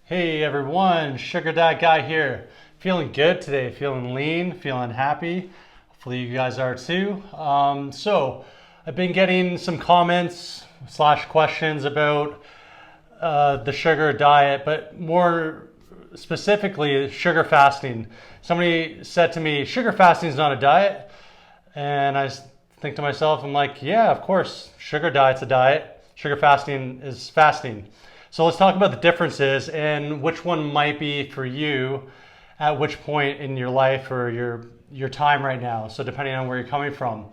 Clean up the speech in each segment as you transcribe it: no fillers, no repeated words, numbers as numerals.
Hey everyone, Sugar Dad Guy here. Feeling good today, feeling lean, feeling happy. Hopefully you guys are too. I've been getting some comments slash questions about the sugar diet, but more specifically sugar fasting. Somebody said to me, sugar fasting is not a diet. And think to myself, I'm like, yeah, of course, sugar diet's a diet. Sugar fasting is fasting. So let's talk about the differences and which one might be for you at which point in your life or your time right now. So depending on where you're coming from.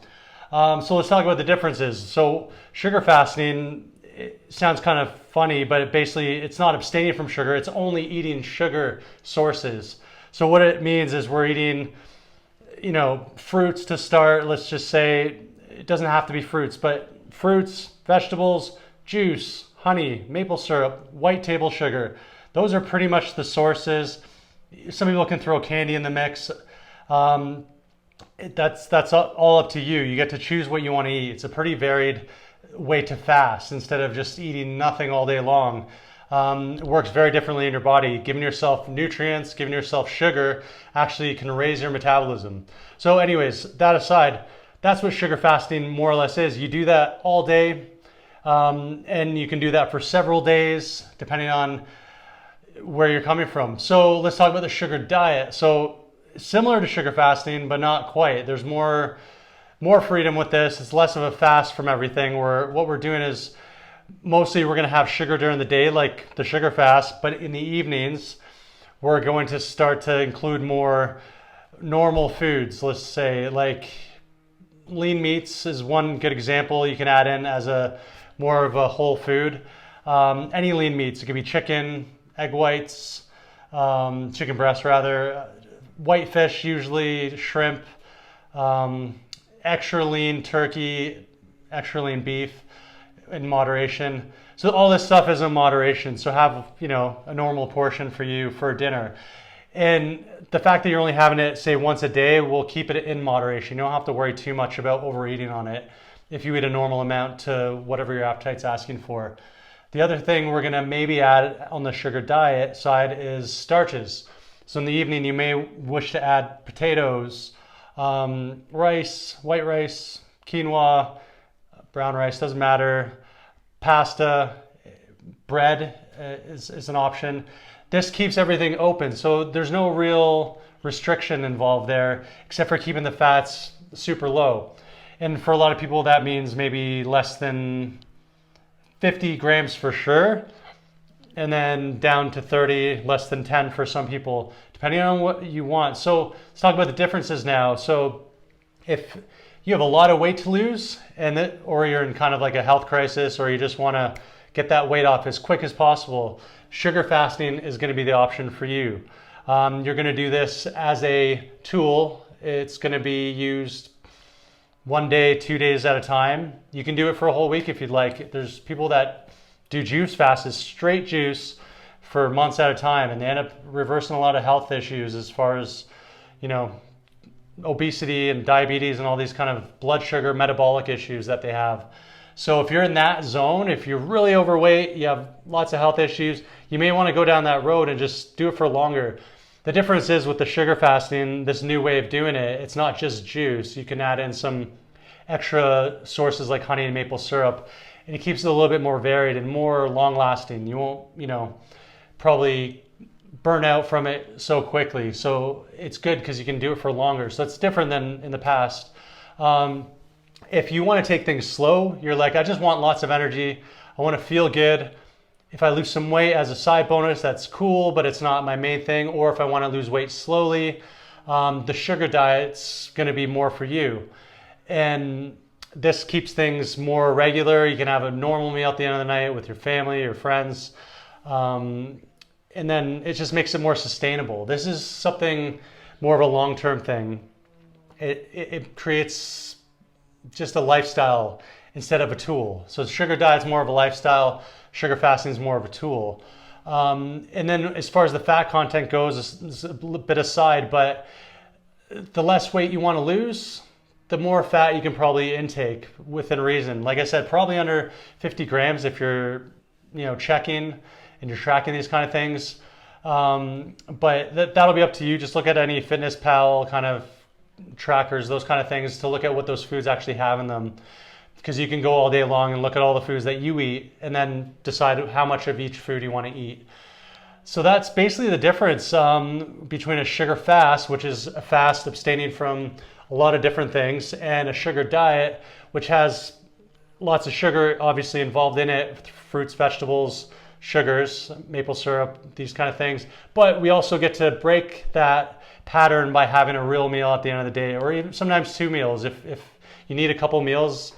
So let's talk about the differences. So sugar fasting, it sounds kind of funny, but it's not abstaining from sugar. It's only eating sugar sources. So what it means is we're eating, fruits to start. Let's just say it doesn't have to be fruits, but fruits, vegetables, juice, honey, maple syrup, white table sugar. Those are pretty much the sources. Some people can throw candy in the mix. That's all up to you. You get to choose what you want to eat. It's a pretty varied way to fast instead of just eating nothing all day long. It works very differently in your body. Giving yourself nutrients, giving yourself sugar actually can raise your metabolism. So anyways, that aside, that's what sugar fasting more or less is. You do that all day. And you can do that for several days, depending on where you're coming from. So let's talk about the sugar diet. So similar to sugar fasting, but not quite. There's more freedom with this. It's less of a fast from everything. What we're doing is mostly we're going to have sugar during the day, like the sugar fast, but in the evenings, we're going to start to include more normal foods. Let's say like lean meats is one good example you can add in as more of a whole food. Any lean meats, it could be chicken, egg whites, chicken breast rather, white fish usually, shrimp, extra lean turkey, extra lean beef in moderation. So all this stuff is in moderation. So have, a normal portion for you for dinner. And the fact that you're only having it, say, once a day will keep it in moderation. You don't have to worry too much about overeating on it if you eat a normal amount to whatever your appetite's asking for. The other thing we're gonna maybe add on the sugar diet side is starches. So in the evening, you may wish to add potatoes, rice, white rice, quinoa, brown rice, doesn't matter, pasta, bread is an option. This keeps everything open, so there's no real restriction involved there, except for keeping the fats super low. And for a lot of people, that means maybe less than 50 grams for sure, and then down to 30, less than 10 for some people, depending on what you want. So let's talk about the differences now. So if you have a lot of weight to lose, or you're in kind of like a health crisis, or you just want to get that weight off as quick as possible, sugar fasting is going to be the option for you. You're going to do this as a tool. It's going to be used 1 day, 2 days at a time. You can do it for a whole week if you'd like. There's people that do juice fasts, straight juice for months at a time, and they end up reversing a lot of health issues as far as, obesity and diabetes and all these kind of blood sugar metabolic issues that they have. So if you're in that zone, if you're really overweight, you have lots of health issues, you may want to go down that road and just do it for longer. The difference is with the sugar fasting, this new way of doing it, it's not just juice. You can add in some extra sources like honey and maple syrup, and it keeps it a little bit more varied and more long lasting. You won't, probably burn out from it so quickly. So it's good because you can do it for longer. So it's different than in the past. If you want to take things slow, you're like, I just want lots of energy. I want to feel good. If I lose some weight as a side bonus, that's cool, but it's not my main thing. Or if I want to lose weight slowly, the sugar diet's going to be more for you. And this keeps things more regular. You can have a normal meal at the end of the night with your family, your friends. And then it just makes it more sustainable. This is something more of a long-term thing. It creates just a lifestyle instead of a tool. So the sugar diet's more of a lifestyle. Sugar fasting is more of a tool. And then as far as the fat content goes, it's a bit aside, but the less weight you want to lose, the more fat you can probably intake within reason. Like I said, probably under 50 grams if you're, checking and you're tracking these kind of things. But that'll be up to you. Just look at any Fitness Pal kind of trackers, those kind of things, to look at what those foods actually have in them. Because you can go all day long and look at all the foods that you eat and then decide how much of each food you want to eat. So that's basically the difference between a sugar fast, which is a fast abstaining from a lot of different things, and a sugar diet, which has lots of sugar obviously involved in it, fruits, vegetables, sugars, maple syrup, these kind of things. But we also get to break that pattern by having a real meal at the end of the day, or even sometimes 2 meals. If you need a couple meals,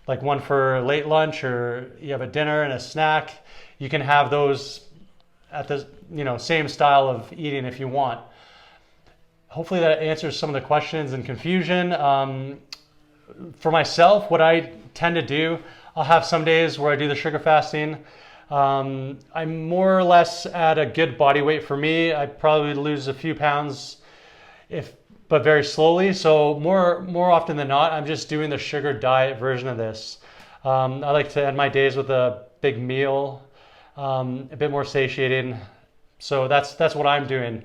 like one for late lunch, or you have a dinner and a snack, you can have those at the same style of eating if you want. Hopefully that answers some of the questions and confusion. For myself, what I tend to do, I'll have some days where I do the sugar fasting. I'm more or less at a good body weight for me. I probably lose a few pounds, but very slowly. So more often than not, I'm just doing the sugar diet version of this. I like to end my days with a big meal, a bit more satiating. So that's what I'm doing.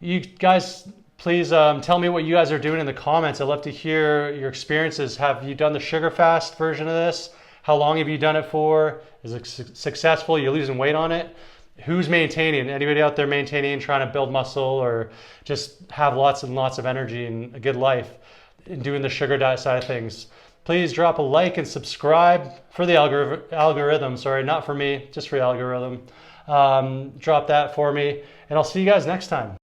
You guys, please tell me what you guys are doing in the comments. I'd love to hear your experiences. Have you done the sugar fast version of this? How long have you done it for? Is it successful? You're losing weight on it? Who's maintaining? Anybody out there maintaining, trying to build muscle, or just have lots and lots of energy and a good life in doing the sugar diet side of things? Please drop a like and subscribe for the algorithm. Sorry, not for me, just for the algorithm. Drop that for me, and I'll see you guys next time.